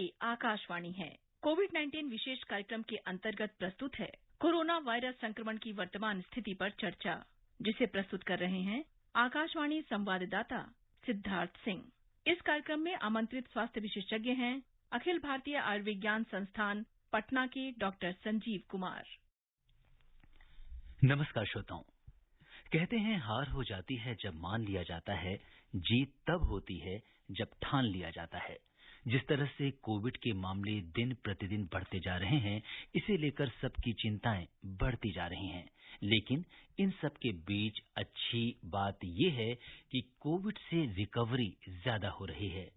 ये आकाशवाणी है। कोविड-19 विशेष कार्यक्रम के अंतर्गत प्रस्तुत है कोरोना वायरस संक्रमण की वर्तमान स्थिति पर चर्चा, जिसे प्रस्तुत कर रहे हैं आकाशवाणी संवाददाता सिद्धार्थ सिंह। इस कार्यक्रम में आमंत्रित स्वास्थ्य विशेषज्ञ हैं अखिल भारतीय आयुर्विज्ञान संस्थान पटना के डॉक्टर संजीव कुमार। नमस्कार श्रोताओं। कहते हैं हार हो जाती है जब मान लिया जाता है, जीत तब होती है जब ठान लिया जाता है। जिस तरह से कोविड के मामले दिन प्रतिदिन बढ़ते जा रहे हैं, इसे लेकर सबकी चिंताएं बढ़ती जा रही हैं। लेकिन इन सब के बीच अच्छी बात यह है कि कोविड से रिकवरी ज्यादा हो रही है,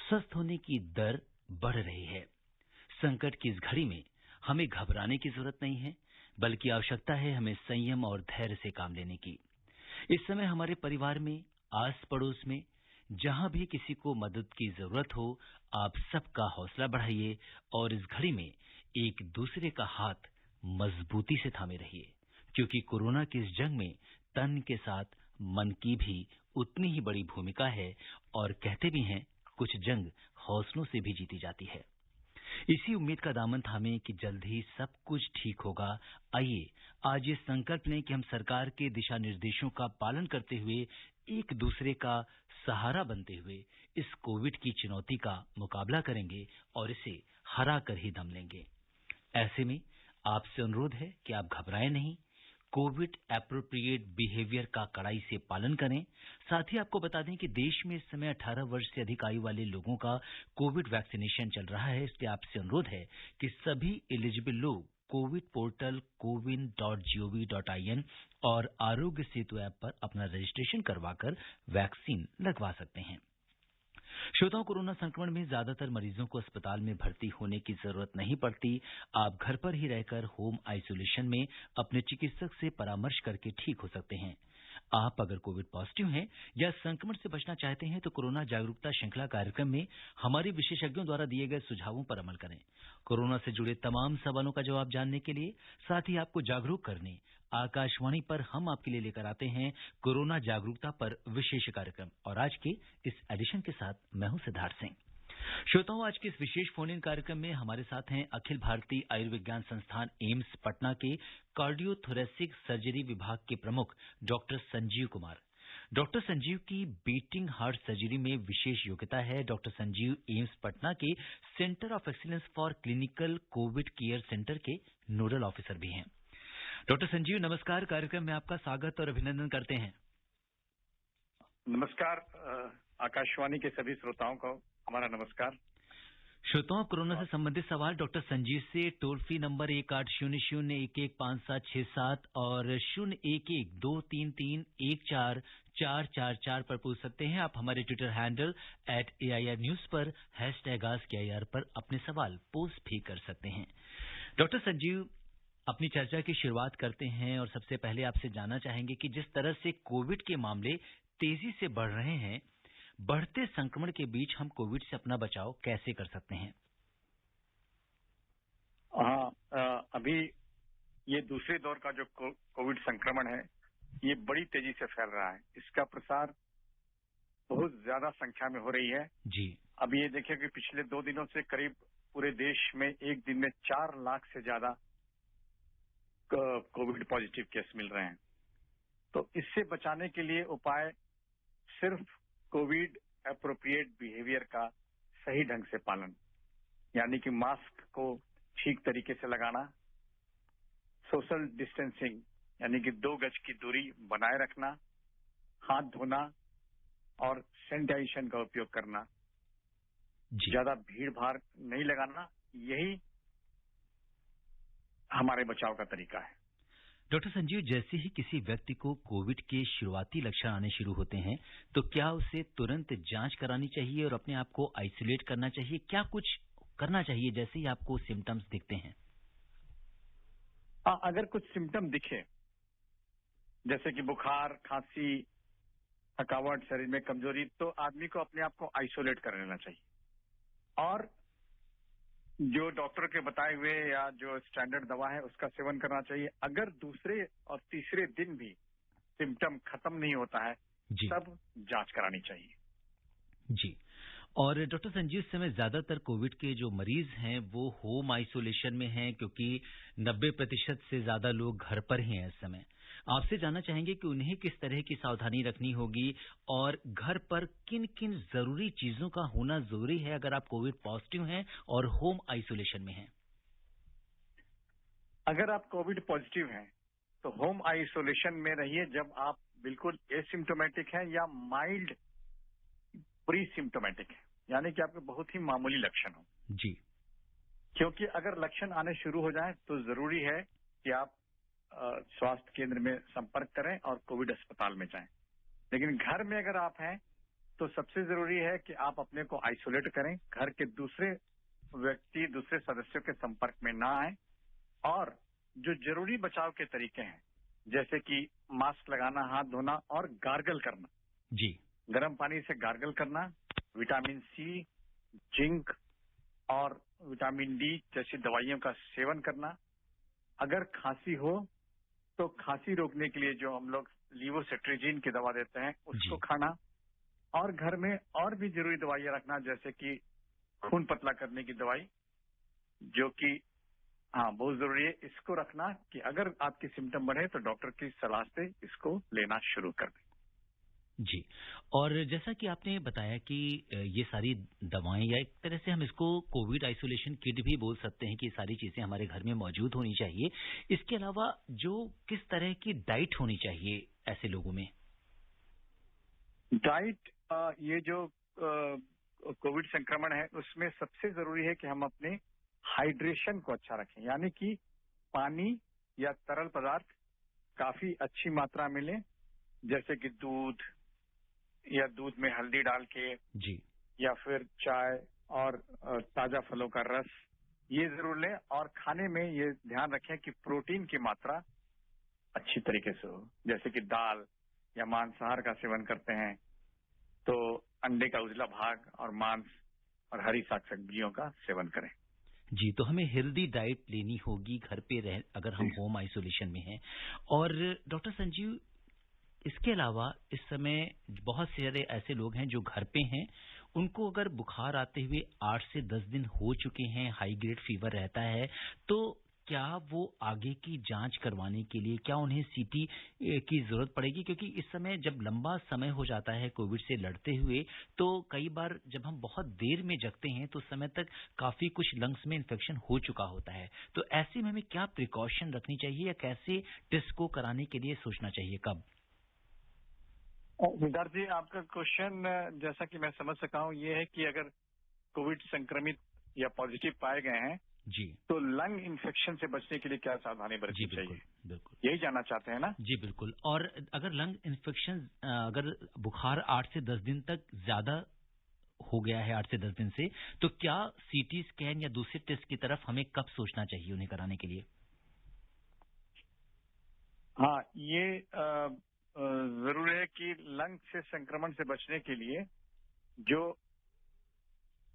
स्वस्थ होने की दर बढ़ रही है। संकट की इस घड़ी में हमें घबराने की जरूरत नहीं है, बल्कि आवश्यकता है हमें संयम और धैर्य से काम लेने की। इस समय हमारे परिवार में, आस पड़ोस में, जहां भी किसी को मदद की जरूरत हो, आप सबका हौसला बढ़ाइए और इस घड़ी में एक दूसरे का हाथ मजबूती से थामे रहिए, क्योंकि कोरोना की इस जंग में तन के साथ मन की भी उतनी ही बड़ी भूमिका है और कहते भी हैं कुछ जंग हौसलों से भी जीती जाती है। इसी उम्मीद का दामन थामे कि जल्द ही सब कुछ ठीक होगा। आइए आज ये संकल्प लें कि हम सरकार के दिशा निर्देशों का पालन करते हुए, एक दूसरे का सहारा बनते हुए इस कोविड की चुनौती का मुकाबला करेंगे और इसे हरा कर ही दम लेंगे। ऐसे में आपसे अनुरोध है कि आप घबराएं नहीं, कोविड एप्रोप्रिएट बिहेवियर का कड़ाई से पालन करें। साथ ही आपको बता दें कि देश में इस समय 18 वर्ष से अधिक आयु वाले लोगों का कोविड वैक्सीनेशन चल रहा है। इसलिए आपसे अनुरोध है कि सभी एलिजिबल लोग कोविड पोर्टल cowin.gov.in और आरोग्य सेतु ऐप पर अपना रजिस्ट्रेशन करवाकर वैक्सीन लगवा सकते हैं। श्रोताओं, कोरोना संक्रमण में ज्यादातर मरीजों को अस्पताल में भर्ती होने की जरूरत नहीं पड़ती। आप घर पर ही रहकर होम आइसोलेशन में अपने चिकित्सक से परामर्श करके ठीक हो सकते हैं। आप अगर कोविड पॉजिटिव हैं या संक्रमण से बचना चाहते हैं तो कोरोना जागरूकता श्रृंखला कार्यक्रम में हमारे विशेषज्ञों द्वारा दिए गए सुझावों पर अमल करें। कोरोना से जुड़े तमाम सवालों का जवाब जानने के लिए, साथ ही आपको जागरूक करने, आकाशवाणी पर हम आपके लिए लेकर आते हैं कोरोना जागरूकता पर विशेष कार्यक्रम। और आज के इस एडिशन के साथ मैं हूं सिद्धार्थ सिंह। श्रोताओं, आज के इस विशेष फोन इन कार्यक्रम में हमारे साथ हैं अखिल भारतीय आयुर्विज्ञान संस्थान एम्स पटना के कार्डियोथोरेसिक सर्जरी विभाग के प्रमुख डॉक्टर संजीव कुमार। डॉक्टर संजीव की बीटिंग हार्ट सर्जरी में विशेष योग्यता है। डॉक्टर संजीव एम्स पटना के centre of excellence for clinical Covid care centre के नोडल ऑफिसर भी हैं। डॉक्टर संजीव, नमस्कार। कार्यक्रम में आपका स्वागत और अभिनंदन करते हैं। नमस्कार। आकाशवाणी के सभी श्रोताओं को हमारा नमस्कार। श्रोताओं, कोरोना से संबंधित सवाल डॉक्टर संजीव से टोल फ्री नंबर 1800-115767 और 011-233-14444 पर पूछ सकते हैं। आप हमारे ट्विटर हैंडल @AIR News पर #AskAIR पर अपने सवाल पोस्ट भी कर सकते हैं। डॉक्टर संजीव, अपनी चर्चा की शुरुआत करते हैं और सबसे पहले आपसे जानना चाहेंगे कि जिस तरह से कोविड के मामले तेजी से बढ़ रहे हैं, बढ़ते संक्रमण के बीच हम कोविड से अपना बचाव कैसे कर सकते हैं? हाँ, अभी ये दूसरे दौर का जो कोविड संक्रमण है, ये बड़ी तेजी से फैल रहा है। इसका प्रसार बहुत ज्यादा संख्या में हो रही है जी। अभी ये देखिए कि पिछले 2 दिनों से करीब पूरे देश में एक दिन में 4 लाख से ज्यादा कोविड पॉजिटिव केस मिल रहे हैं। तो इससे बचाने के लिए उपाय सिर्फ कोविड एप्रोप्रिएट बिहेवियर का सही ढंग से पालन, यानी कि मास्क को ठीक तरीके से लगाना, सोशल डिस्टेंसिंग यानी कि 2 गज की दूरी बनाए रखना, हाथ धोना और सैनिटाइजेशन का उपयोग करना, ज्यादा भीड़ भाड़ नहीं लगाना, यही हमारे बचाव का तरीका है। डॉक्टर संजीव, जैसे ही किसी व्यक्ति को कोविड के शुरुआती लक्षण आने शुरू होते हैं, तो क्या उसे तुरंत जांच करानी चाहिए और अपने आप को आइसोलेट करना चाहिए? क्या कुछ करना चाहिए जैसे ही आपको सिम्टम्स दिखते हैं? अगर कुछ सिम्टम दिखे, जैसे कि बुखार, खांसी, थकावट, शरीर में कमजोरी, तो आदमी को अपने आप को आइसोलेट कर लेना चाहिए और जो डॉक्टर के बताए हुए या जो स्टैंडर्ड दवा है उसका सेवन करना चाहिए। अगर दूसरे और तीसरे दिन भी सिम्टम खत्म नहीं होता है, तब जांच करानी चाहिए। जी। और डॉक्टर संजीव, इस समय ज्यादातर कोविड के जो मरीज हैं वो होम आइसोलेशन में हैं, क्योंकि 90% से ज्यादा लोग घर पर ही हैं इस समय। आपसे जानना चाहेंगे कि उन्हें किस तरह की सावधानी रखनी होगी और घर पर किन किन जरूरी चीजों का होना जरूरी है अगर आप कोविड पॉजिटिव हैं और होम आइसोलेशन में हैं। अगर आप कोविड पॉजिटिव हैं तो होम आइसोलेशन में रहिए जब आप बिल्कुल एसिम्टोमेटिक हैं या माइल्ड प्री सिम्टोमेटिक है, यानी कि आपके बहुत ही मामूली लक्षण हो जी। क्योंकि अगर लक्षण आने शुरू हो जाए तो जरूरी है कि आप स्वास्थ्य केंद्र में संपर्क करें और कोविड अस्पताल में जाएं। लेकिन घर में अगर आप हैं तो सबसे जरूरी है कि आप अपने को आइसोलेट करें, घर के दूसरे व्यक्ति, दूसरे सदस्यों के संपर्क में ना आए और जो जरूरी बचाव के तरीके हैं जैसे कि मास्क लगाना, हाथ धोना और गार्गल करना जी। गर्म पानी से गार्गल करना, विटामिन सी, जिंक और विटामिन डी जैसी दवाइयों का सेवन करना। अगर खांसी हो तो खांसी रोकने के लिए जो हम लोग लीवोसेट्रिजिन की दवा देते हैं उसको खाना और घर में और भी जरूरी दवाइयां रखना जैसे कि खून पतला करने की दवाई, जो कि बहुत जरूरी है। इसको रखना कि अगर आपके सिम्टम बढ़े तो डॉक्टर की सलाह से इसको लेना शुरू कर दें। जी। और जैसा कि आपने बताया कि ये सारी दवाएं, या एक तरह से हम इसको कोविड आइसोलेशन किट भी बोल सकते हैं, कि सारी चीजें हमारे घर में मौजूद होनी चाहिए। इसके अलावा जो किस तरह की डाइट होनी चाहिए ऐसे लोगों में? डाइट, ये जो कोविड संक्रमण है उसमें सबसे जरूरी है कि हम अपने हाइड्रेशन को अच्छा रखें, यानी कि पानी या तरल पदार्थ काफी अच्छी मात्रा में लें, जैसे कि दूध या दूध में हल्दी डाल के जी, या फिर चाय और ताजा फलों का रस, ये जरूर लें। और खाने में ये ध्यान रखें कि प्रोटीन की मात्रा अच्छी तरीके से हो, जैसे कि दाल या मांसाहार का सेवन करते हैं तो अंडे का उजला भाग और मांस और हरी साग सब्जियों का सेवन करें। जी। तो हमें हेल्दी डाइट लेनी होगी घर पे रह अगर हम होम आइसोलेशन में हैं। और डॉक्टर संजीव, इसके अलावा इस समय बहुत सारे ऐसे लोग हैं जो घर पे हैं, उनको अगर बुखार आते हुए 8 से 10 दिन हो चुके हैं, हाई ग्रेड फीवर रहता है, तो क्या वो आगे की जांच करवाने के लिए क्या उन्हें सीटी की जरूरत पड़ेगी? क्योंकि इस समय जब लंबा समय हो जाता है कोविड से लड़ते हुए, तो कई बार जब हम बहुत देर में जगते हैं तो उस समय तक काफी कुछ लंग्स में इन्फेक्शन हो चुका होता है। तो ऐसे में हमें क्या प्रिकॉशन रखनी चाहिए या कैसे टेस्ट को कराने के लिए सोचना चाहिए, कब? विदार जी, आपका क्वेश्चन जैसा कि मैं समझ सका हूं ये है कि अगर कोविड संक्रमित या पॉजिटिव पाए गए हैं जी, तो लंग इन्फेक्शन से बचने के लिए क्या सावधानी बरतनी चाहिए, बिल्कुल यही जानना चाहते हैं ना? जी बिल्कुल। और अगर लंग इन्फेक्शन, अगर बुखार 8 से 10 दिन तक ज्यादा हो गया है, 8 से 10 दिन से, तो क्या सीटी स्कैन या दूसरे टेस्ट की तरफ हमें कब सोचना चाहिए उन्हें कराने के लिए? हाँ, ये जरूर है कि लंग से संक्रमण से बचने के लिए जो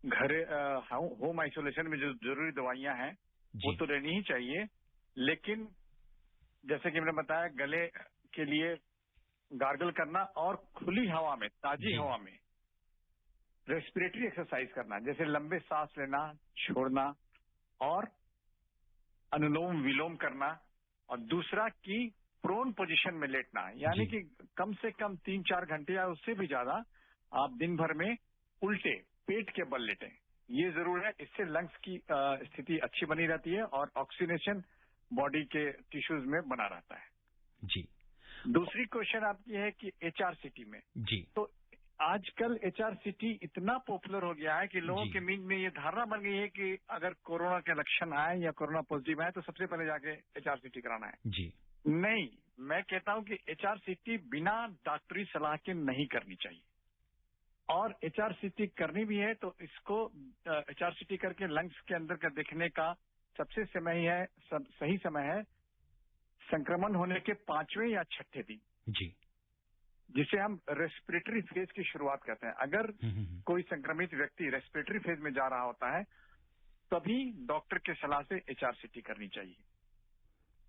होम आइसोलेशन में जो जरूरी दवाइयां हैं वो तो लेनी ही चाहिए। लेकिन जैसे कि मैंने बताया, गले के लिए गार्गल करना और खुली हवा में, ताजी हवा में रेस्पिरेटरी एक्सरसाइज करना, जैसे लंबे सांस लेना, छोड़ना और अनुलोम विलोम करना। और दूसरा कि प्रोन पोजीशन में लेटना, यानी कि कम से कम 3-4 घंटे या उससे भी ज्यादा आप दिन भर में उल्टे पेट के बल लेटें, ये जरूर है। इससे लंग्स की स्थिति अच्छी बनी रहती है और ऑक्सीनेशन बॉडी के टिश्यूज में बना रहता है। जी। दूसरी क्वेश्चन आपकी है कि एचआरसीटी में। जी। तो आजकल एचआरसीटी इतना पॉपुलर हो गया है कि लोगों के बीच में ये धारणा बन गई है कि अगर कोरोना के लक्षण आए या कोरोना पॉजिटिव आए तो सबसे पहले जाके एचआरसीटी कराना है। जी। नहीं, मैं कहता हूं कि एचआरसीटी बिना डॉक्टरी सलाह के नहीं करनी चाहिए, और एचआरसीटी करनी भी है तो इसको एचआरसीटी करके लंग्स के अंदर का देखने का सबसे सही समय है संक्रमण होने के 5वें या 6ठे दिन, जी, जिसे हम रेस्पिरेटरी फेज की शुरुआत कहते हैं। अगर कोई संक्रमित व्यक्ति रेस्पिरेटरी फेज में जा रहा होता है तभी डॉक्टर के सलाह से एचआरसीटी करनी चाहिए।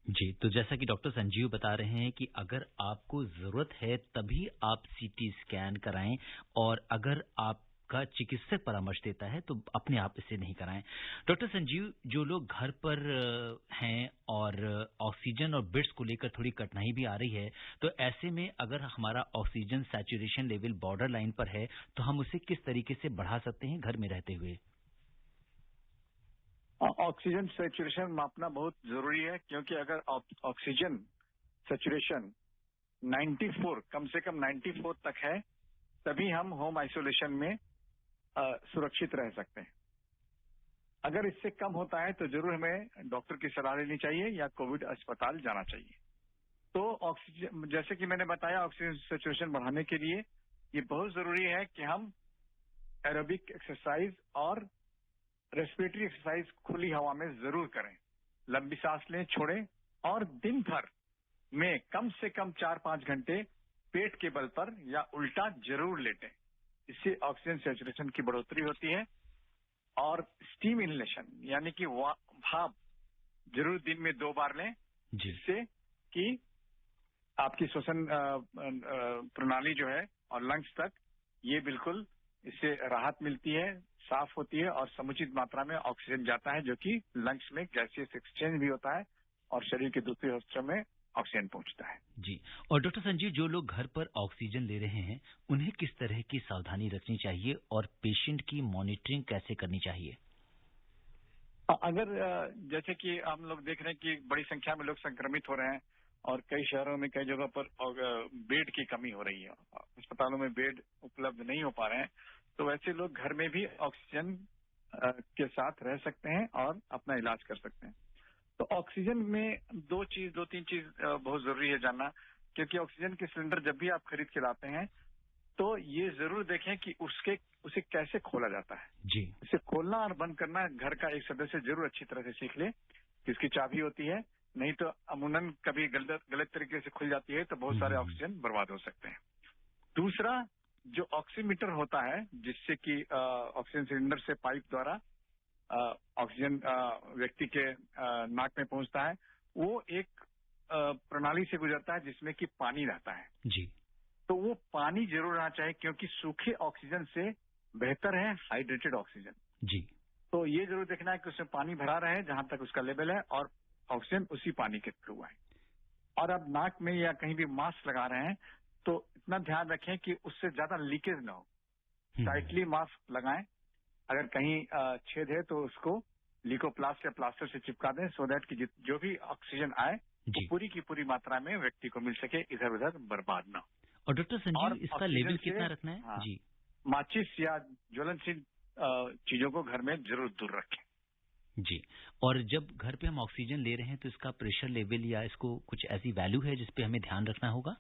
जी। तो जैसा कि डॉक्टर संजीव बता रहे हैं कि अगर आपको जरूरत है तभी आप सीटी स्कैन कराएं, और अगर आप आपका चिकित्सक परामर्श देता है तो अपने आप इसे नहीं कराएं। डॉक्टर संजीव, जो लोग घर पर हैं और ऑक्सीजन और बेड्स को लेकर थोड़ी कठिनाई भी आ रही है, तो ऐसे में अगर हमारा oxygen saturation level border line पर है तो हम उसे किस तरीके से बढ़ा सकते हैं घर में रहते हुए? ऑक्सीजन सैचुरेशन मापना बहुत जरूरी है, क्योंकि अगर ऑक्सीजन सैचुरेशन 94 कम से कम 94 तक है तभी हम होम आइसोलेशन में सुरक्षित रह सकते हैं। अगर इससे कम होता है तो जरूर हमें डॉक्टर की सलाह लेनी चाहिए या कोविड अस्पताल जाना चाहिए। तो ऑक्सीजन, जैसे कि मैंने बताया, ऑक्सीजन सैचुरेशन बढ़ाने के लिए ये बहुत जरूरी है कि हम एरोबिक एक्सरसाइज और रेस्पिरेटरी एक्सरसाइज खुली हवा में जरूर करें। लंबी सांस लें, छोड़ें और दिन भर में कम से कम 4-5 घंटे पेट के बल पर या उल्टा जरूर लेटें। इससे ऑक्सीजन सैचुरेशन की बढ़ोतरी होती है। और स्टीम इनहेलेशन यानी कि भाप जरूर दिन में 2 बार लें, जिससे कि आपकी श्वसन प्रणाली जो है और लंग्स तक ये बिल्कुल इससे राहत मिलती है, साफ होती है और समुचित मात्रा में ऑक्सीजन जाता है, जो कि लंग्स में गैसियस एक्सचेंज भी होता है और शरीर के दूसरे हिस्सों में ऑक्सीजन पहुंचता है। जी। और डॉक्टर संजीव, जो लोग घर पर ऑक्सीजन ले रहे हैं उन्हें किस तरह की सावधानी रखनी चाहिए और पेशेंट की मॉनिटरिंग कैसे करनी चाहिए? अगर जैसे कि हम लोग देख रहे हैं कि बड़ी संख्या में लोग संक्रमित हो रहे हैं और कई शहरों में कई जगह पर बेड की कमी हो रही है, अस्पतालों में बेड उपलब्ध नहीं हो पा रहे हैं, तो वैसे लोग घर में भी ऑक्सीजन के साथ रह सकते हैं और अपना इलाज कर सकते हैं। तो ऑक्सीजन में 2-3 चीज बहुत जरूरी है जानना, क्योंकि ऑक्सीजन के सिलेंडर जब भी आप खरीद के लाते हैं तो ये जरूर देखें कि उसे कैसे खोला जाता है। जी। इसे खोलना और बंद करना घर का एक सदस्य जरूर अच्छी तरह से सीख ले कि इसकी चाबी होती है, नहीं तो अमूमन कभी गलत तरीके से खुल जाती है तो बहुत सारे ऑक्सीजन बर्बाद हो सकते हैं। दूसरा, जो ऑक्सीमीटर होता है जिससे कि ऑक्सीजन सिलेंडर से पाइप द्वारा ऑक्सीजन व्यक्ति के नाक में पहुंचता है, वो एक प्रणाली से गुजरता है जिसमें कि पानी रहता है। जी। तो वो पानी जरूर रहना चाहिए, क्योंकि सूखे ऑक्सीजन से बेहतर है हाइड्रेटेड ऑक्सीजन। जी। तो ये जरूर देखना है कि उसमें पानी भरा रहे जहां तक उसका लेवल है और ऑक्सीजन उसी पानी के थ्रू है। और अब नाक में या कहीं भी मास्क लगा रहे हैं तो इतना ध्यान रखें कि उससे ज्यादा लीकेज ना हो। टाइटली मास्क लगाएं, अगर कहीं छेद है तो उसको लिकोप्लास्ट या प्लास्टर से चिपका दें, सो दैट कि जो भी ऑक्सीजन आए वो पूरी की पूरी मात्रा में व्यक्ति को मिल सके, इधर उधर बर्बाद ना हो। और डॉक्टर संजीव, इसका लेवल कितना रखना है? हाँ, जी। माचिस या ज्वलनशील चीजों को घर में जरूर दूर रखें। जी। और जब घर पे हम ऑक्सीजन ले रहे हैं तो इसका प्रेशर लेवल या इसको कुछ ऐसी वैल्यू है जिसपे हमें ध्यान रखना होगा?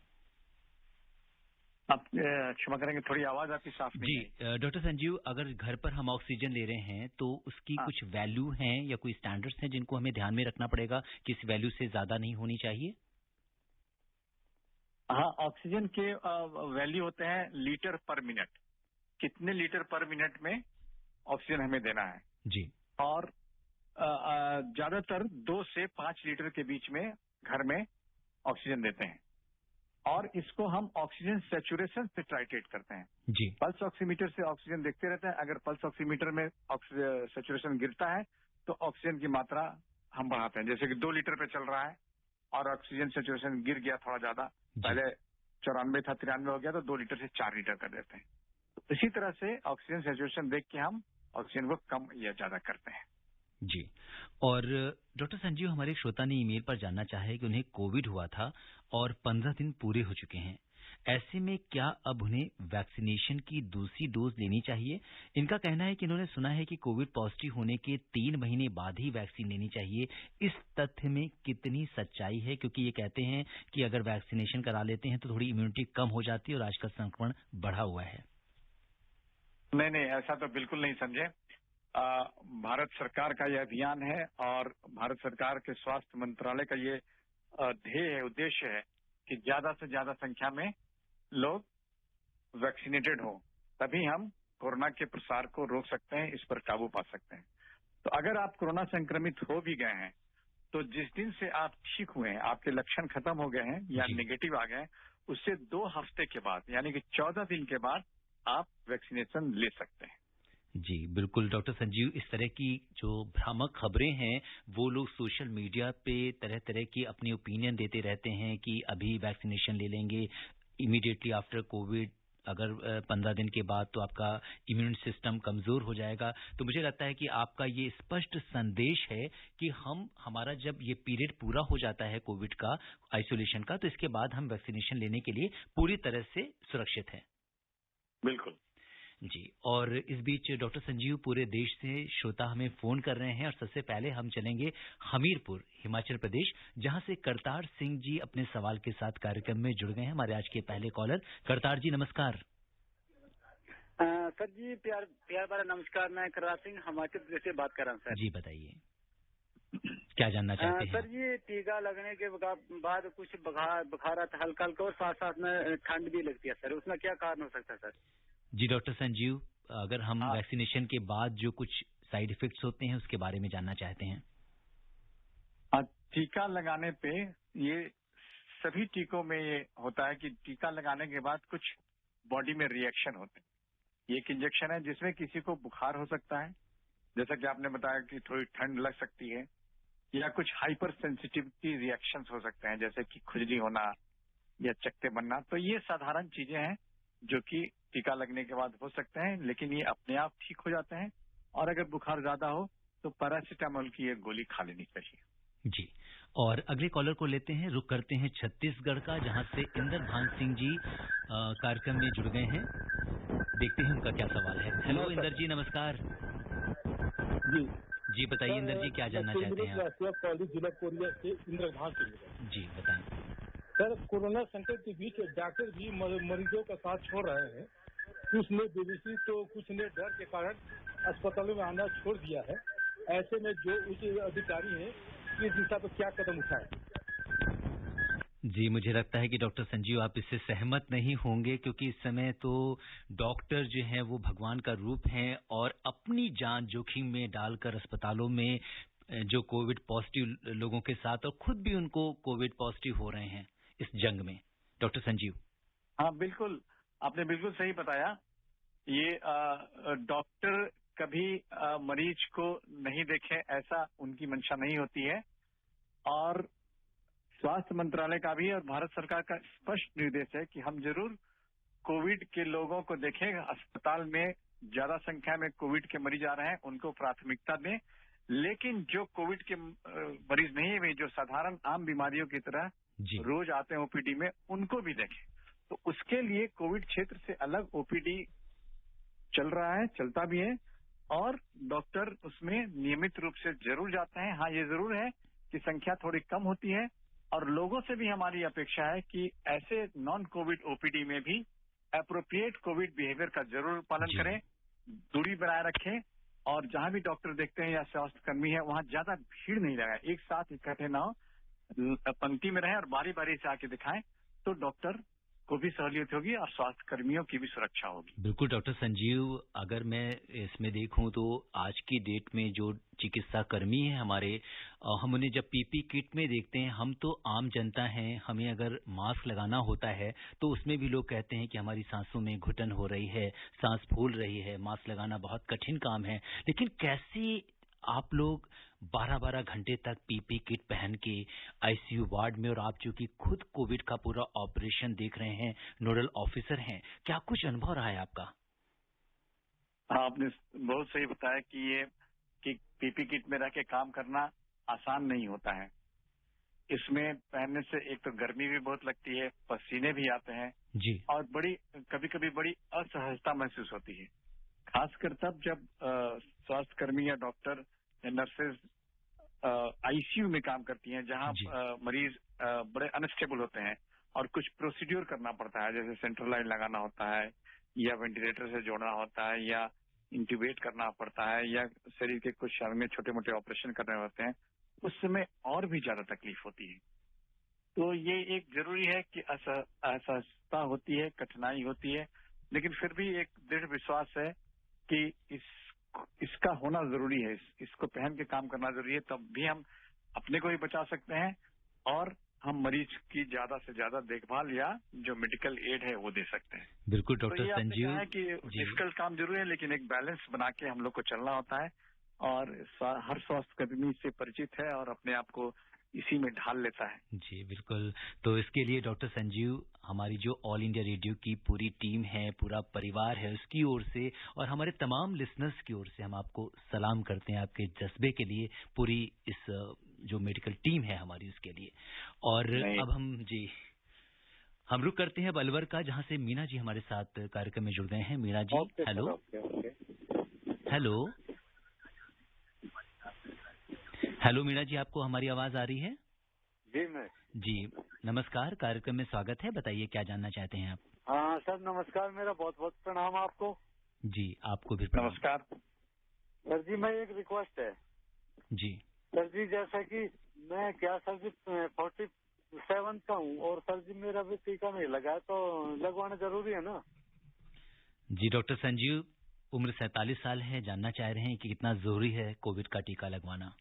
आप क्षमा करेंगे, थोड़ी आवाज आपकी साफ नहीं है। जी। डॉक्टर संजीव, अगर घर पर हम ऑक्सीजन ले रहे हैं तो उसकी कुछ वैल्यू हैं या कोई स्टैंडर्ड्स हैं जिनको हमें ध्यान में रखना पड़ेगा कि इस वैल्यू से ज्यादा नहीं होनी चाहिए? हाँ, ऑक्सीजन के वैल्यू होते हैं लीटर पर मिनट, कितने लीटर पर मिनट में ऑक्सीजन हमें देना है। जी। और ज्यादातर 2 से 5 लीटर के बीच में घर में ऑक्सीजन देते हैं और इसको हम ऑक्सीजन सैचुरेशन से टाइट्रेट करते हैं। जी। पल्स ऑक्सीमीटर से ऑक्सीजन देखते रहते हैं, अगर पल्स ऑक्सीमीटर में सैचुरेशन गिरता है तो ऑक्सीजन की मात्रा हम बढ़ाते हैं। जैसे कि 2 लीटर पे चल रहा है और ऑक्सीजन सैचुरेशन गिर गया थोड़ा ज्यादा, पहले 94 था 93 हो गया तो 2 लीटर से 4 लीटर कर देते हैं। तो इसी तरह से ऑक्सीजन सैचुरेशन देख के हम ऑक्सीजन को कम या ज्यादा करते हैं। जी। और डॉक्टर संजीव, हमारे श्रोता ने ईमेल पर जानना चाहा है कि उन्हें कोविड हुआ था और 15 दिन पूरे हो चुके हैं। ऐसे में क्या अब उन्हें वैक्सीनेशन की दूसरी डोज लेनी चाहिए? इनका कहना है कि इन्होंने सुना है कि कोविड पॉजिटिव होने के 3 महीने बाद ही वैक्सीन लेनी चाहिए। इस तथ्य में कितनी सच्चाई है? क्योंकि ये कहते हैं कि अगर वैक्सीनेशन करा लेते हैं तो थोड़ी इम्यूनिटी कम हो जाती है और आजकल संक्रमण बढ़ा हुआ है। नहीं, ऐसा तो बिल्कुल नहीं समझे। भारत सरकार का यह अभियान है और भारत सरकार के स्वास्थ्य मंत्रालय का ये ध्येय है, उद्देश्य है कि ज्यादा से ज्यादा संख्या में लोग वैक्सीनेटेड हो, तभी हम कोरोना के प्रसार को रोक सकते हैं, इस पर काबू पा सकते हैं। तो अगर आप कोरोना संक्रमित हो भी गए हैं तो जिस दिन से आप ठीक हुए हैं, आपके लक्षण खत्म हो गए हैं या नेगेटिव आ गए हैं, उससे 2 हफ्ते के बाद यानी कि 14 दिन के बाद आप वैक्सीनेशन ले सकते हैं। जी बिल्कुल डॉक्टर संजीव, इस तरह की जो भ्रामक खबरें हैं वो लोग सोशल मीडिया पे तरह तरह की अपनी ओपिनियन देते रहते हैं कि अभी वैक्सीनेशन ले लेंगे इमीडिएटली आफ्टर कोविड, अगर 15 दिन के बाद तो आपका इम्यून सिस्टम कमजोर हो जाएगा। तो मुझे लगता है कि आपका ये स्पष्ट संदेश है कि हमारा जब ये पीरियड पूरा हो जाता है कोविड का, आइसोलेशन का, तो इसके बाद हम वैक्सीनेशन लेने के लिए पूरी तरह से सुरक्षित हैं। बिल्कुल जी, और इस बीच डॉक्टर संजीव, पूरे देश से श्रोता हमें फोन कर रहे हैं और सबसे पहले हम चलेंगे हमीरपुर, हिमाचल प्रदेश, जहां से करतार सिंह जी अपने सवाल के साथ कार्यक्रम में जुड़ गए हैं। हमारे आज के पहले कॉलर करतार जी, नमस्कार। सर जी, प्यार भरा नमस्कार। मैं करतार सिंह हिमाचल प्रदेश से बात कर रहा हूँ सर। जी बताइए, क्या जानना चाहते हैं? सर जी, टीका लगने के बाद कुछ बुखार आता है हल्का हल्का और साथ साथ में ठंड भी लगती है सर, उसमें क्या कारण हो सकता है सर? जी डॉक्टर संजीव, अगर हम वैक्सीनेशन के बाद जो कुछ साइड इफेक्ट्स होते हैं उसके बारे में जानना चाहते हैं। टीका लगाने पे ये सभी टीकों में ये होता है कि टीका लगाने के बाद कुछ बॉडी में रिएक्शन होते हैं। ये एक इंजेक्शन है जिसमें किसी को बुखार हो सकता है, जैसा कि आपने बताया कि थोड़ी ठंड लग सकती है, या कुछ हाइपर सेंसिटिविटी रिएक्शंस हो सकते हैं जैसे कि खुजली होना या चक्के बनना। तो ये साधारण चीजें हैं जो कि टीका लगने के बाद हो सकते हैं, लेकिन ये अपने आप ठीक हो जाते हैं। और अगर बुखार ज्यादा हो तो पैरासीटामोल की एक गोली खा लेनी चाहिए। जी, और अगले कॉलर को लेते हैं, रुक करते हैं छत्तीसगढ़ का, जहां से इंदर भान सिंह जी कार्यक्रम में जुड़ गए हैं। देखते हैं उनका क्या सवाल है। हेलो इंदर जी, नमस्कार। जी बताइए इंदर जी, क्या जानना चाहते हैं आप? जिला कोरिया से इंदर भान सिंह। जी बताएं सर, कोरोना संकट के बीच डॉक्टर भी मरीजों का साथ छोड़ रहे हैं। कुछ ने बेबसी तो कुछ ने डर के कारण अस्पतालों में आना छोड़ दिया है। ऐसे में जो उच्च अधिकारी हैं, इस दिशा पर क्या कदम उठाएं? जी, मुझे लगता है कि डॉक्टर संजीव आप इससे सहमत नहीं होंगे, क्योंकि इस समय तो डॉक्टर जो हैं वो भगवान का रूप हैं और अपनी जान जोखिम में डालकर अस्पतालों में जो कोविड पॉजिटिव लोगों के साथ, और खुद भी उनको कोविड पॉजिटिव हो रहे हैं इस जंग में। डॉक्टर संजीव। हाँ बिल्कुल, आपने बिल्कुल सही बताया। ये डॉक्टर कभी मरीज को नहीं देखें ऐसा उनकी मंशा नहीं होती है, और स्वास्थ्य मंत्रालय का भी और भारत सरकार का स्पष्ट निर्देश है कि हम जरूर कोविड के लोगों को देखें। अस्पताल में ज्यादा संख्या में कोविड के मरीज आ रहे हैं, उनको प्राथमिकता दें, लेकिन जो कोविड के मरीज नहीं है, जो साधारण आम बीमारियों की तरह रोज आते हैं ओपीडी में, उनको भी देखें। तो उसके लिए कोविड क्षेत्र से अलग ओपीडी चल रहा है, चलता भी है, और डॉक्टर उसमें नियमित रूप से जरूर जाते हैं। हाँ, ये जरूर है कि संख्या थोड़ी कम होती है, और लोगों से भी हमारी अपेक्षा है कि ऐसे नॉन कोविड ओपीडी में भी एप्रोप्रिएट कोविड बिहेवियर का जरूर पालन करें, दूरी बनाए रखें, और जहां भी डॉक्टर देखते हैं या स्वास्थ्य कर्मी है वहां ज्यादा भीड़ नहीं लगाए, एक साथ इकट्ठे ना हो, पंक्ति में रहें और बारी बारी से आके दिखाएं, तो डॉक्टर को भी सहूलियत होगी और स्वास्थ्य कर्मियों की भी सुरक्षा होगी। बिल्कुल डॉक्टर संजीव, अगर मैं इसमें देखूं तो आज की डेट में जो चिकित्सा कर्मी हैं हमारे, हम उन्हें जब पीपी किट में देखते हैं, हम तो आम जनता हैं, हमें अगर मास्क लगाना होता है तो उसमें भी लोग कहते हैं कि हमारी सांसों में घुटन हो रही है, सांस फूल रही है, मास्क लगाना बहुत कठिन काम है। लेकिन कैसे आप लोग 12-12 घंटे तक पीपी किट पहन के आईसीयू वार्ड में, और आप जो कि खुद कोविड का पूरा ऑपरेशन देख रहे हैं, नोडल ऑफिसर हैं, क्या कुछ अनुभव रहा है आपका? हाँ, आपने बहुत सही बताया कि ये कि पीपी किट में रह के काम करना आसान नहीं होता है। इसमें पहनने से एक तो गर्मी भी बहुत लगती है, पसीने भी आते हैं जी, और कभी कभी बड़ी असहजता महसूस होती है, खासकर तब जब स्वास्थ्य कर्मी या डॉक्टर या नर्सेज आईसीयू में काम करती हैं, जहां मरीज बड़े अनस्टेबल होते हैं और कुछ प्रोसीड्यूर करना पड़ता है, जैसे सेंट्रल लाइन लगाना होता है, या वेंटिलेटर से जोड़ना होता है, या इंट्यूबेट करना पड़ता है, या शरीर के कुछ अंग में छोटे मोटे ऑपरेशन करने होते हैं, उस समय और भी ज्यादा तकलीफ होती है। तो ये एक जरूरी है कि असहजता होती है, कठिनाई होती है, लेकिन फिर भी एक दृढ़ विश्वास है कि इसका होना जरूरी है, इसको पहन के काम करना जरूरी है, तब भी हम अपने को भी बचा सकते हैं और हम मरीज की ज्यादा से ज्यादा देखभाल या जो मेडिकल एड है वो दे सकते हैं। बिल्कुल तो डॉक्टर ये आपने संजीव कहा है कि डिफिकल्ट काम जरूर है, लेकिन एक बैलेंस बना के हम लोग को चलना होता है और हर स्वास्थ्य कर्मी इससे परिचित है और अपने आप को इसी में ढाल लेता है। जी बिल्कुल। तो इसके लिए डॉक्टर संजीव, हमारी जो ऑल इंडिया रेडियो की पूरी टीम है, पूरा परिवार है, उसकी ओर से और हमारे तमाम लिसनर्स की ओर से हम आपको सलाम करते हैं, आपके जज्बे के लिए, पूरी इस जो मेडिकल टीम है हमारी उसके लिए। और अब हम रुक करते हैं अब अलवर का, जहां से मीना जी हमारे साथ कार्यक्रम में जुड़ गए हैं। Meena ji, hello. Hello hello Meena ji, आपको हमारी आवाज आ रही है? जी नमस्कार, कार्यक्रम में स्वागत है। बताइए क्या जानना चाहते हैं आप? हाँ सर नमस्कार, मेरा बहुत बहुत प्रणाम आपको। जी आपको भी प्रणाम। नमस्कार सर जी, मैं एक रिक्वेस्ट है जी। सर जी, जैसा कि मैं क्या सर जी 47 का हूँ और सर जी मेरा भी टीका नहीं लगा है, तो लगवाना जरूरी है ना? जी डॉक्टर संजीव, उम्र 47 साल है, जानना चाह रहे हैं कि कितना जरूरी है कोविड का टीका लगवाना?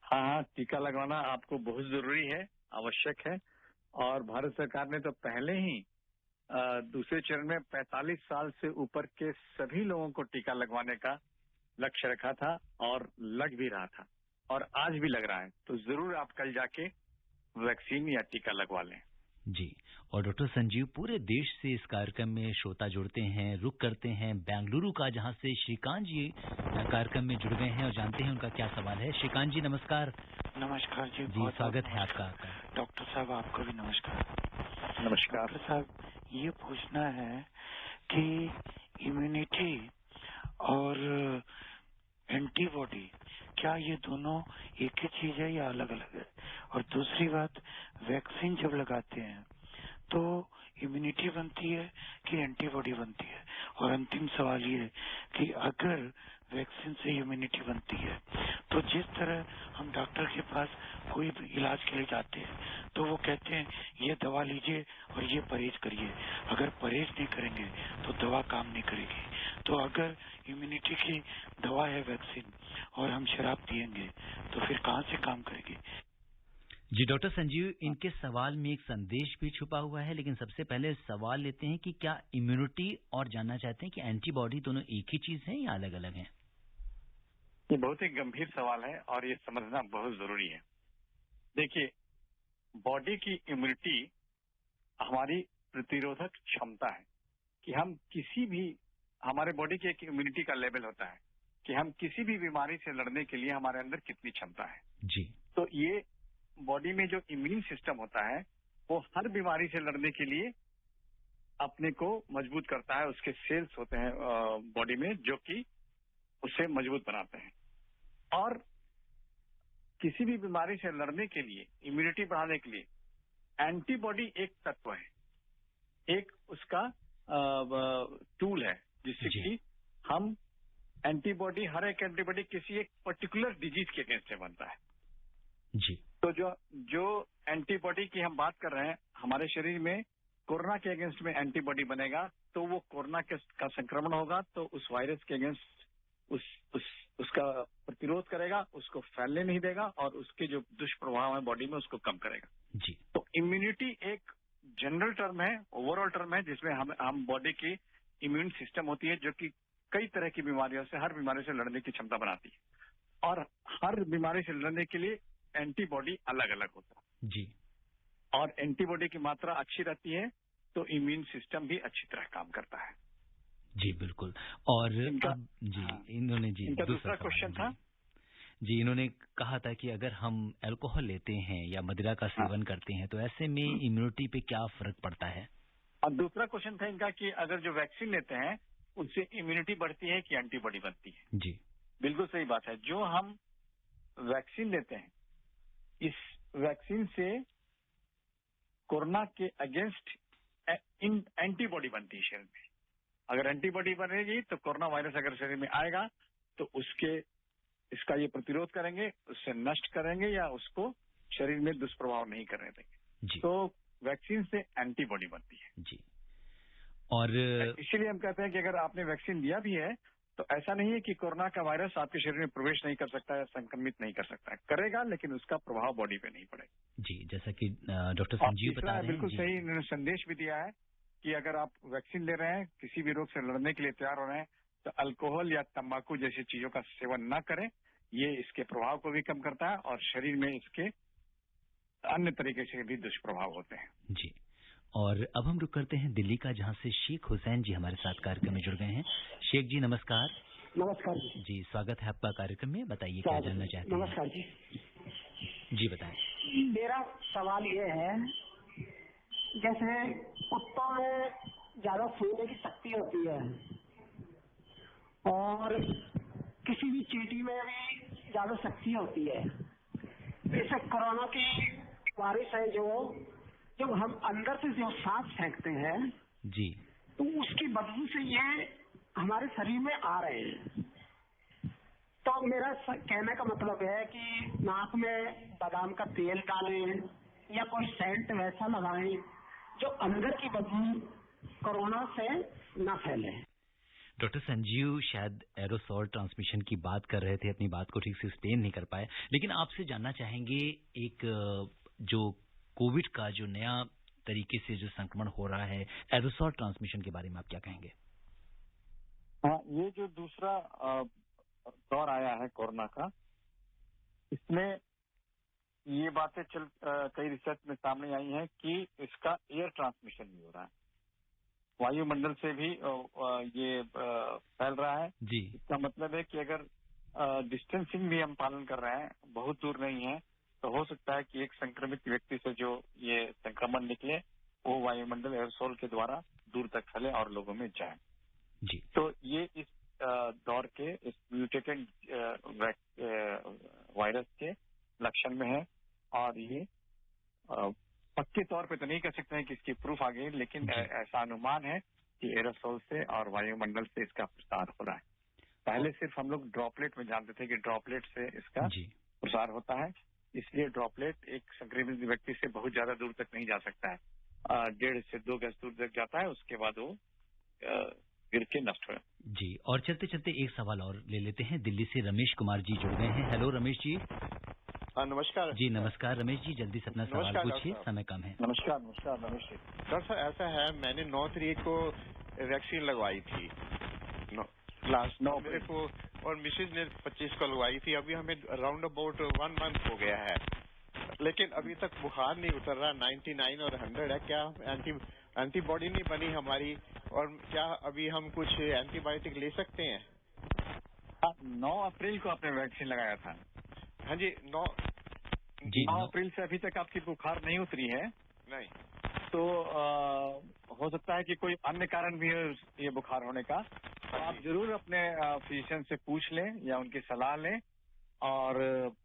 हाँ, टीका लगवाना आपको बहुत जरूरी है, आवश्यक है। और भारत सरकार ने तो पहले ही दूसरे चरण में 45 साल से ऊपर के सभी लोगों को टीका लगवाने का लक्ष्य रखा था और लग भी रहा था और आज भी लग रहा है। तो जरूर आप कल जाके वैक्सीन या टीका लगवा लें। जी। और डॉक्टर संजीव, पूरे देश से इस कार्यक्रम में श्रोता जुड़ते हैं, रुक करते हैं बेंगलुरु का, जहां से श्रीकांत जी कार्यक्रम में जुड़ गए हैं और जानते हैं उनका क्या सवाल है। श्रीकांत जी नमस्कार। नमस्कार जी, जी स्वागत है आपका। डॉक्टर साहब आपको भी नमस्कार। नमस्कार। डॉक्टर साहब, ये पूछना है कि इम्यूनिटी और एंटीबॉडी, क्या ये दोनों एक ही चीज है या अलग अलग है? और दूसरी बात, वैक्सीन जब लगाते हैं तो इम्यूनिटी बनती है कि एंटीबॉडी बनती है? और अंतिम सवाल ये है कि अगर वैक्सीन से इम्यूनिटी बनती है तो जिस तरह हम डॉक्टर के पास कोई भी इलाज के लिए जाते हैं तो वो कहते हैं ये दवा लीजिए और ये परहेज करिए, अगर परहेज नहीं करेंगे तो दवा काम नहीं करेगी। तो अगर इम्यूनिटी की दवा है वैक्सीन और हम शराब पिएंगे तो फिर कहाँ से काम करेगी? जी डॉक्टर संजीव, इनके सवाल में एक संदेश भी छुपा हुआ है, लेकिन सबसे पहले सवाल लेते हैं कि क्या इम्यूनिटी और जानना चाहते हैं कि एंटीबॉडी दोनों एक ही चीज है या अलग अलग है? ये बहुत ही गंभीर सवाल है और ये समझना बहुत जरूरी है। देखिए, बॉडी की इम्यूनिटी हमारी प्रतिरोधक क्षमता है कि हम किसी भी, हमारे बॉडी की एक इम्यूनिटी का लेवल होता है कि हम किसी भी बीमारी से लड़ने के लिए हमारे अंदर कितनी क्षमता है। जी। तो ये बॉडी में जो इम्यून सिस्टम होता है वो हर बीमारी से लड़ने के लिए अपने को मजबूत करता है। उसके सेल्स होते हैं बॉडी में जो कि उसे मजबूत बनाते हैं। और किसी भी बीमारी से लड़ने के लिए, इम्यूनिटी बढ़ाने के लिए एंटीबॉडी एक तत्व है, एक उसका टूल है जिससे कि हम एंटीबॉडी, हर एक एंटीबॉडी किसी एक पर्टिकुलर डिजीज के अगेंस्ट में बनता है। जी। तो जो एंटीबॉडी की हम बात कर रहे हैं, हमारे शरीर में कोरोना के अगेंस्ट में एंटीबॉडी बनेगा तो वो कोरोना का संक्रमण होगा तो उस वायरस के अगेंस्ट उसका प्रतिरोध करेगा, उसको फैलने नहीं देगा और उसके जो दुष्प्रभाव है बॉडी में उसको कम करेगा। जी। तो इम्यूनिटी एक जनरल टर्म है, ओवरऑल टर्म है, जिसमें हम बॉडी की इम्यून सिस्टम होती है जो कि कई तरह की बीमारियों से, हर बीमारी से लड़ने की क्षमता बनाती है और हर बीमारी से लड़ने के लिए एंटीबॉडी अलग अलग होता है। जी। और एंटीबॉडी की मात्रा अच्छी रहती है तो इम्यून सिस्टम भी अच्छी तरह काम करता है। जी बिल्कुल। और अब इन्होंने इनका दूसरा क्वेश्चन था जी, इन्होंने कहा था कि अगर हम अल्कोहल लेते हैं या मदिरा का सेवन करते हैं तो ऐसे में इम्यूनिटी पे क्या फर्क पड़ता है? और दूसरा क्वेश्चन था इनका कि अगर जो वैक्सीन लेते हैं उससे इम्यूनिटी बढ़ती है कि एंटीबॉडी बनती है? जी बिल्कुल सही बात है। जो हम वैक्सीन लेते हैं, इस वैक्सीन से कोरोना के अगेंस्ट एंटीबॉडी बनती है शरीर में। अगर एंटीबॉडी बनेगी तो कोरोना वायरस अगर शरीर में आएगा तो इसका ये प्रतिरोध करेंगे, उससे नष्ट करेंगे या उसको शरीर में दुष्प्रभाव नहीं करने देंगे। तो वैक्सीन से एंटीबॉडी बनती है। जी। और इसीलिए हम कहते हैं कि अगर आपने वैक्सीन लिया भी है तो ऐसा नहीं है कि कोरोना का वायरस आपके शरीर में प्रवेश नहीं कर सकता है, संक्रमित नहीं कर सकता है, करेगा, लेकिन उसका प्रभाव बॉडी पे नहीं पड़ेगा। जी, जैसा कि डॉक्टर संजीव बता रहे हैं। बिल्कुल सही इन्होंने संदेश भी दिया है कि अगर आप वैक्सीन ले रहे हैं, किसी भी रोग से लड़ने के लिए तैयार हो रहे हैं, तो अल्कोहल या तंबाकू जैसी चीजों का सेवन न करें। ये इसके प्रभाव को भी कम करता है और शरीर में इसके अन्य तरीके से भी दुष्प्रभाव होते हैं। जी, और अब हम रुक करते हैं दिल्ली का, जहां से शेख हुसैन जी हमारे साथ कार्यक्रम में जुड़ गए हैं। शेख जी नमस्कार। नमस्कार जी। जी, स्वागत है आपका कार्यक्रम में, बताइए क्या जानना चाहते हैं। नमस्कार जी। जी बताएं। मेरा सवाल ये है, जैसे कुत्तों में ज्यादा सूंघने की शक्ति होती है और किसी भी चींटी में भी ज्यादा शक्ति होती है। जैसे कोरोना की वायरस है जो जब हम अंदर से जो सांस फेंकते हैं जी, तो उसकी बदबू से ये हमारे शरीर में आ रहे हैं। तो मेरा कहने का मतलब है कि नाक में बादाम का तेल डालें या कोई सेंट वैसा लगाएं जो अंदर की बदबू कोरोना से न फैले। डॉक्टर संजीव शायद एरोसॉल ट्रांसमिशन की बात कर रहे थे, अपनी बात को ठीक से एक्सप्लेन नहीं कर पाए, लेकिन आपसे जानना चाहेंगे एक जो कोविड का जो नया तरीके से जो संक्रमण हो रहा है, एरोसॉल ट्रांसमिशन के बारे में आप क्या कहेंगे? हाँ, ये जो दूसरा दौर आया है कोरोना का, इसमें ये बातें कई रिसर्च में सामने आई हैं कि इसका एयर ट्रांसमिशन भी हो रहा है, वायुमंडल से भी ये फैल रहा है जी। इसका मतलब है कि अगर डिस्टेंसिंग भी हम पालन कर रहे हैं, बहुत दूर नहीं है, तो हो सकता है कि एक संक्रमित व्यक्ति से जो ये संक्रमण निकले वो वायुमंडल एयरोसोल के द्वारा दूर तक फैले और लोगों में जाए। जी। तो ये इस दौर के इस म्यूटेटेड वायरस के लक्षण में है और ये पक्के तौर पे तो नहीं कह सकते हैं कि इसकी प्रूफ आ गई, लेकिन ऐसा अनुमान है कि एरोसोल से और वायुमंडल से इसका प्रसार हो रहा है। पहले सिर्फ हम लोग ड्रॉपलेट में जानते थे कि ड्रॉपलेट से इसका प्रसार होता है, इसलिए ड्रॉपलेट एक संक्रमित व्यक्ति से बहुत ज्यादा दूर तक नहीं जा सकता है, 1.5 से 2 गज दूर तक जाता है, उसके बाद वो गिर के नष्ट हो। जी, और चलते चलते एक सवाल और ले लेते हैं, दिल्ली से रमेश कुमार जी जुड़ गए हैं। हेलो रमेश जी। नमस्कार जी। नमस्कार रमेश जी, जल्दी से अपना सवाल पूछिए, समय कम है। नमस्कार। नमस्कार रमेश जी। डॉक्टर साहब, ऐसा है, मैंने 9 तारीख को वैक्सीन लगवाई थी, लास्ट 9 मेरे को, और मिसेज ने 25 को लगवाई थी। अभी हमें अराउंड अबाउट 1 मंथ हो गया है, लेकिन अभी तक बुखार नहीं उतर रहा, 99 और 100 है। क्या एंटीबॉडी नहीं बनी हमारी, और क्या अभी हम कुछ एंटीबायोटिक ले सकते हैं? 9 अप्रैल को आपने वैक्सीन लगाया था? हाँ जी, 9 अप्रैल से अभी तक आपकी बुखार नहीं उतरी है? नहीं। तो हो सकता है कि कोई अन्य कारण भी है ये बुखार होने का, तो आप जरूर अपने फिजिशियन से पूछ लें या उनकी सलाह लें, और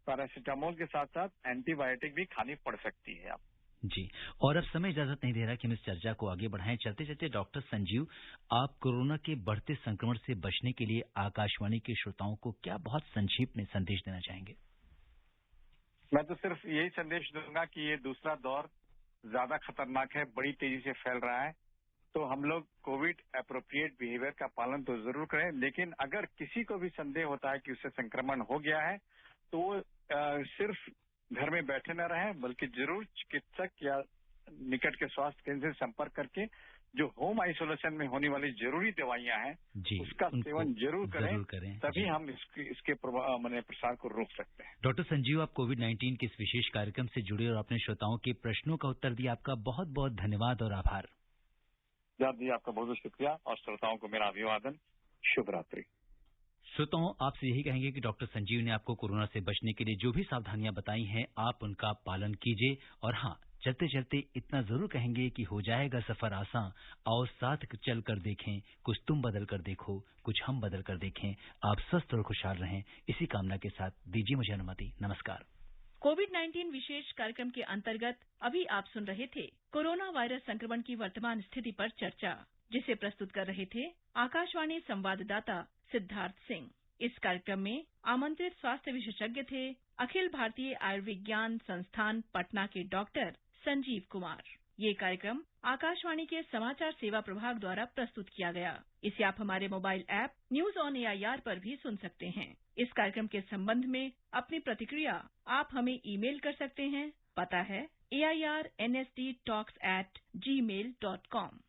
पैरासीटामोल के साथ साथ एंटीबायोटिक भी खानी पड़ सकती है आप। जी, और अब समय इजाजत नहीं दे रहा कि हम इस चर्चा को आगे बढ़ाएं। चलते चलते डॉक्टर संजीव, आप कोरोना के बढ़ते संक्रमण से बचने के लिए आकाशवाणी के श्रोताओं को क्या बहुत संक्षिप्त में संदेश देना चाहेंगे? मैं तो सिर्फ यही संदेश दूंगा कि ये दूसरा दौर ज्यादा खतरनाक है, बड़ी तेजी से फैल रहा है, तो हम लोग कोविड एप्रोप्रिएट बिहेवियर का पालन तो जरूर करें, लेकिन अगर किसी को भी संदेह होता है कि उससे संक्रमण हो गया है, तो वो सिर्फ घर में बैठे न रहें, बल्कि जरूर चिकित्सक या निकट के स्वास्थ्य केंद्र से संपर्क करके जो होम आइसोलेशन में होने वाली जरूरी दवाइयां हैं उसका सेवन जरूर करें, तभी हम इसके प्रसार को रोक सकते हैं। डॉक्टर संजीव, आप कोविड-19 के इस विशेष कार्यक्रम से जुड़े और अपने श्रोताओं के प्रश्नों का उत्तर दिया, आपका बहुत बहुत धन्यवाद और आभार। जी, आपका बहुत बहुत शुक्रिया, और श्रोताओं को मेरा अभिवादन। शुभ रात्रि। श्रोताओं, आपसे यही कहेंगे कि डॉक्टर संजीव ने आपको कोरोना से बचने के लिए जो भी सावधानियां बताई हैं, आप उनका पालन कीजिए। और हाँ, चलते चलते इतना जरूर कहेंगे कि हो जाएगा सफर आसान, आओ साथ चल कर देखें, कुछ तुम बदल कर देखो, कुछ हम बदल कर देखें। आप स्वस्थ और खुशहाल रहें, इसी कामना के साथ दीजिए मुझे अनुमति। नमस्कार। कोविड-19 विशेष कार्यक्रम के अंतर्गत अभी आप सुन रहे थे कोरोना वायरस संक्रमण की वर्तमान स्थिति पर चर्चा, जिसे प्रस्तुत कर रहे थे आकाशवाणी संवाददाता सिद्धार्थ सिंह। इस कार्यक्रम में आमंत्रित स्वास्थ्य विशेषज्ञ थे अखिल भारतीय आयुर्विज्ञान संस्थान पटना के डॉक्टर संजीव कुमार। ये कार्यक्रम आकाशवाणी के समाचार सेवा प्रभाग द्वारा प्रस्तुत किया गया। इसे आप हमारे mobile app news on AIR पर भी सुन सकते हैं। इस कार्यक्रम के संबंध में अपनी प्रतिक्रिया आप हमें ईमेल कर सकते हैं। पता है AIRNSDtalks@gmail.com।